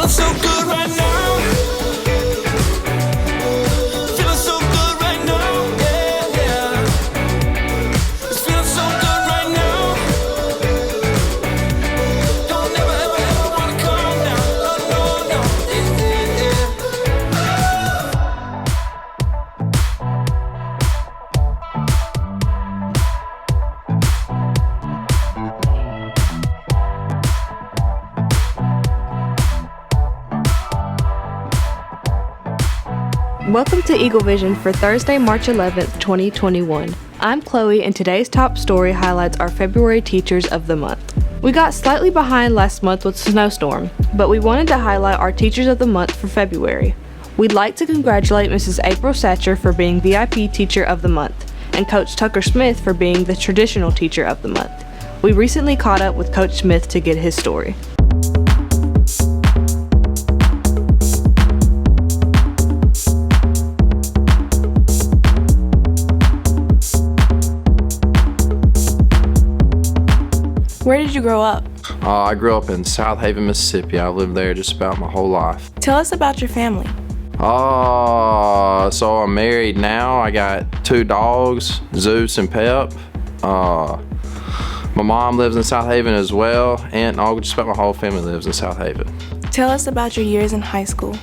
Feeling so good right now. Feeling so good right now. Yeah, yeah. It's feeling so good right now. Don't ever, ever, ever wanna calm down. Oh, no, no. Yeah, Welcome to Eagle Vision for Thursday, March 11th, 2021. I'm Chloe, and today's top story highlights our February Teachers of the Month. We got slightly behind last month with Snowstorm, but we wanted to highlight our Teachers of the Month for February. We'd like to congratulate Mrs. April Satcher for being VIP Teacher of the Month, and Coach Tucker Smith for being the Traditional Teacher of the Month. We recently caught up with Coach Smith to get his story. Where did you grow up? I grew up in South Haven, Mississippi. I lived there just about my whole life. Tell us about your family. So I'm married now. I got 2 dogs, Zeus and Pep. My mom lives in South Haven as well. Aunt and uncle, just about my whole family lives in South Haven. Tell us about your years in high school.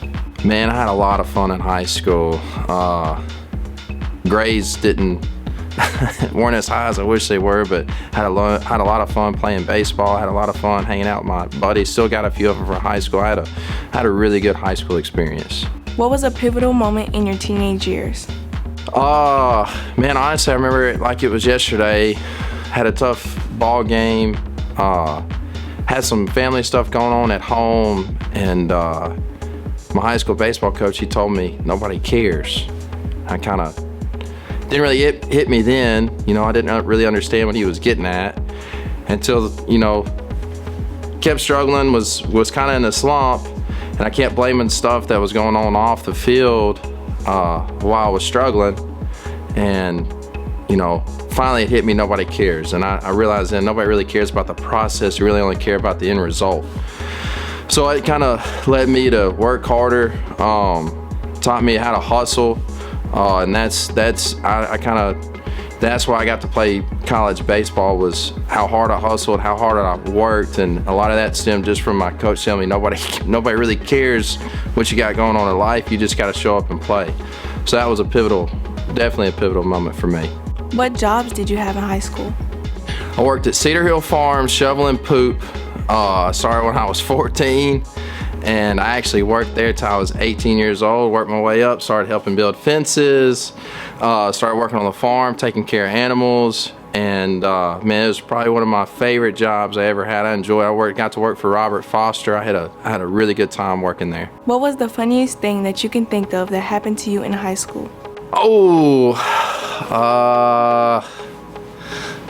Man, I had a lot of fun in high school. Grades weren't as high as I wish they were, but had a lot of fun playing baseball. Had a lot of fun hanging out with my buddies. Still got a few of them from high school. I had a really good high school experience. What was a pivotal moment in your teenage years? Man, honestly, I remember it like it was yesterday. Had a tough ball game. Had some family stuff going on at home, and my high school baseball coach, he told me nobody cares. I kind of didn't really hit me then. I didn't really understand what he was getting at until, kept struggling, was kind of in a slump, and I kept blaming stuff that was going on off the field while I was struggling. And, finally it hit me, nobody cares. And I realized then nobody really cares about the process, you really only care about the end result. So it kind of led me to work harder, taught me how to hustle. And that's why I got to play college baseball, was how hard I hustled, how hard I worked, and a lot of that stemmed just from my coach telling me nobody really cares what you got going on in life. You just got to show up and play. So that was definitely a pivotal moment for me. What jobs did you have in high school? I worked at Cedar Hill Farm shoveling poop. Started when I was 14. And I actually worked there till I was 18 years old, worked my way up, started helping build fences, started working on the farm, taking care of animals, and man, it was probably one of my favorite jobs I ever had. Got to work for Robert Foster. I had a really good time working there. What was the funniest thing that you can think of that happened to you in high school?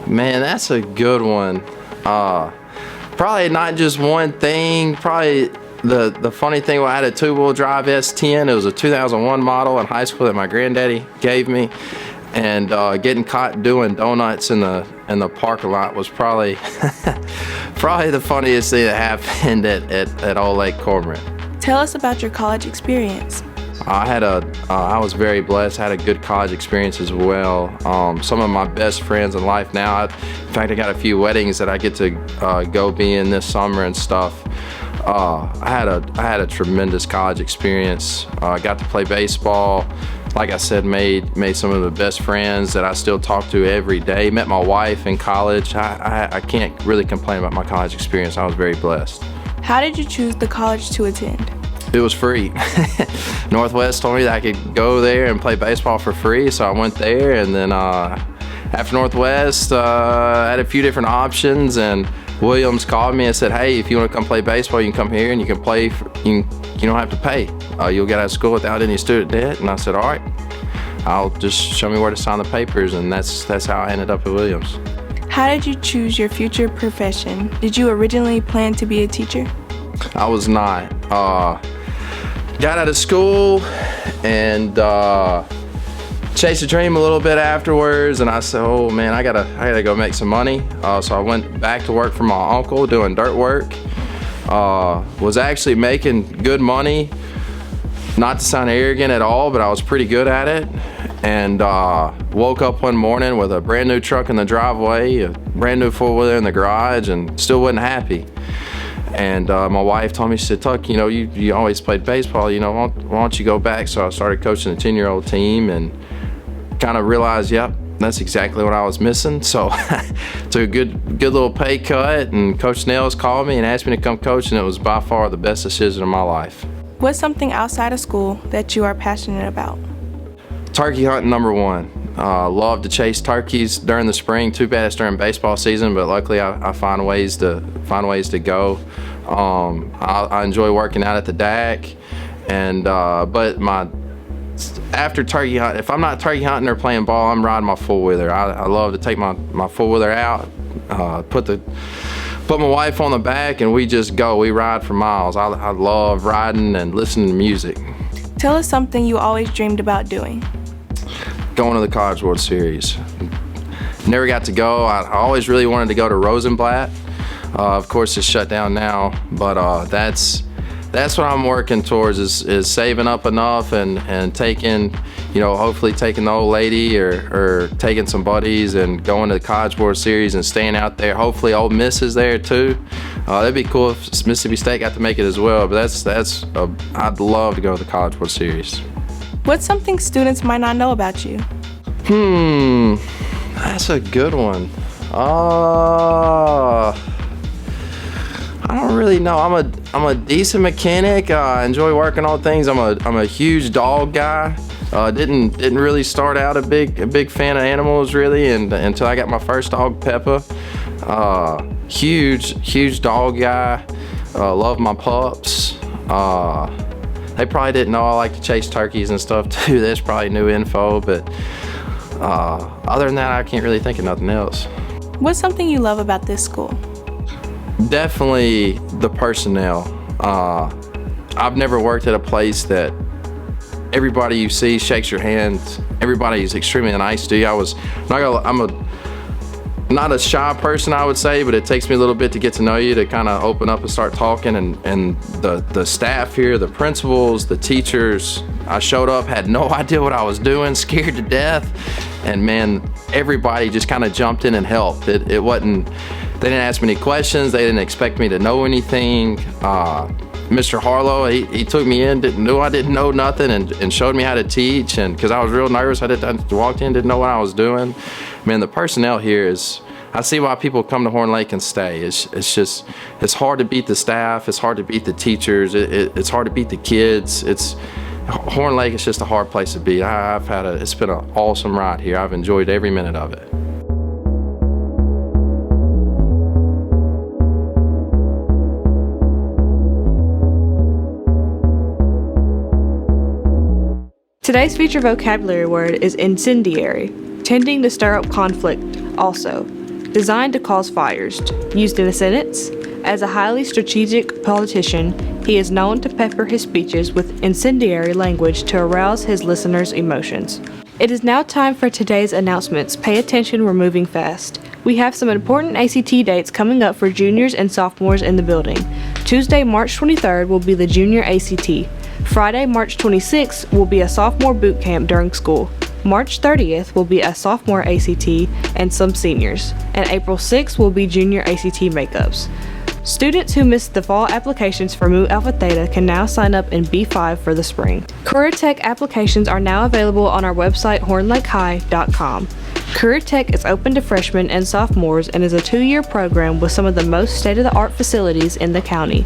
Man, that's a good one. Probably not just one thing, probably the funny thing, I had a 2-wheel drive S10. It was a 2001 model in high school that my granddaddy gave me, and getting caught doing donuts in the parking lot was probably the funniest thing that happened at Old Lake Cormorant. Tell us about your college experience. I was very blessed. I had a good college experience as well. Some of my best friends in life now. In fact, I got a few weddings that I get to go be in this summer and stuff. I had a tremendous college experience. Got to play baseball. Like I said, made some of the best friends that I still talk to every day. Met my wife in college. I can't really complain about my college experience. I was very blessed. How did you choose the college to attend? It was free. Northwest told me that I could go there and play baseball for free, so I went there. And then after Northwest, I had a few different options, and Williams called me and said, hey, if you want to come play baseball, you can come here and you can play, you don't have to pay. You'll get out of school without any student debt. And I said, all right, I'll just show me where to sign the papers. And that's how I ended up at Williams. How did you choose your future profession? Did you originally plan to be a teacher? I was not. Got out of school and chased a dream a little bit afterwards, and I said, oh man, I gotta go make some money. So I went back to work for my uncle doing dirt work. Was actually making good money. Not to sound arrogant at all, but I was pretty good at it. And woke up one morning with a brand new truck in the driveway, a brand new four-wheeler in the garage, and still wasn't happy. And my wife told me, she said, Tuck, you always played baseball, why don't you go back? So I started coaching a 10-year-old team and kind of realized, yep, that's exactly what I was missing. So took a good little pay cut, and Coach Nels called me and asked me to come coach, and it was by far the best decision of my life. What's something outside of school that you are passionate about? Turkey hunting, number one. Love to chase turkeys during the spring. Too bad it's during baseball season, but luckily I find ways to go. I enjoy working out at the DAC, and but after turkey hunt, if I'm not turkey hunting or playing ball, I'm riding my four-wheeler. I love to take my four-wheeler out, put my wife on the back, and we just go. We ride for miles. I love riding and listening to music. Tell us something you always dreamed about doing. Going to the College World Series. Never got to go. I always really wanted to go to Rosenblatt. Of course, it's shut down now, but that's what I'm working towards, is saving up enough and taking, hopefully taking the old lady or taking some buddies and going to the College World Series and staying out there. Hopefully Ole Miss is there too. That'd be cool if Mississippi State got to make it as well, but I'd love to go to the College World Series. What's something students might not know about you? That's a good one. I don't really know. I'm a decent mechanic. I enjoy working on things. I'm a huge dog guy. Didn't really start out a big fan of animals really, and until I got my first dog, Peppa. Huge dog guy. Love my pups. They probably didn't know I like to chase turkeys and stuff too. That's probably new info, but other than that, I can't really think of nothing else. What's something you love about this school? Definitely the personnel. I've never worked at a place that everybody you see shakes your hand. Everybody is extremely nice to you. I'm not a shy person, I would say, but it takes me a little bit to get to know you, to kind of open up and start talking. And the staff here, the principals, the teachers, I showed up, had no idea what I was doing, scared to death, and man, everybody just kind of jumped in and helped. It wasn't, they didn't ask me any questions, they didn't expect me to know anything. Mr. Harlow, he took me in, knew I didn't know nothing, and showed me how to teach, and because I was real nervous, I walked in, didn't know what I was doing. Man, the personnel here is, I see why people come to Horn Lake and stay. It's hard to beat the staff, it's hard to beat the teachers, it's hard to beat the kids. Horn Lake is just a hard place to be. It's been an awesome ride here. I've enjoyed every minute of it. Today's feature vocabulary word is incendiary, tending to stir up conflict, also. Designed to cause fires. Used in a sentence, as a highly strategic politician, he is known to pepper his speeches with incendiary language to arouse his listeners' emotions. It is now time for today's announcements. Pay attention, we're moving fast. We have some important ACT dates coming up for juniors and sophomores in the building. Tuesday, March 23rd will be the junior ACT. Friday, March 26th will be a sophomore boot camp during school. March 30th will be a sophomore ACT and some seniors. And April 6th will be junior ACT makeups. Students who missed the fall applications for Mu Alpha Theta can now sign up in B5 for the spring. Career Tech applications are now available on our website hornlakehigh.com. Career Tech is open to freshmen and sophomores and is a 2-year program with some of the most state-of-the-art facilities in the county.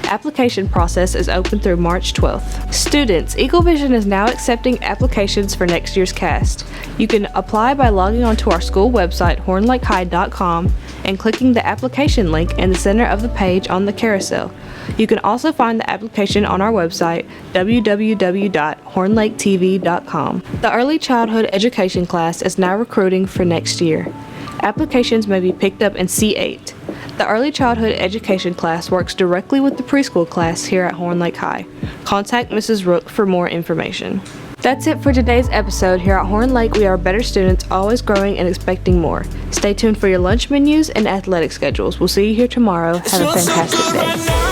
Application process is open through March 12th. Students, Eagle Vision is now accepting applications for next year's cast. You can apply by logging onto our school website, hornlakehigh.com, and clicking the application link in the center of the page on the carousel. You can also find the application on our website, www.hornlaketv.com. The Early Childhood Education class is now recruiting for next year. Applications may be picked up in C8. The Early Childhood Education class works directly with the preschool class here at Horn Lake High. Contact Mrs. Rook for more information. That's it for today's episode. Here at Horn Lake, we are better students, always growing and expecting more. Stay tuned for your lunch menus and athletic schedules. We'll see you here tomorrow. Have a fantastic day.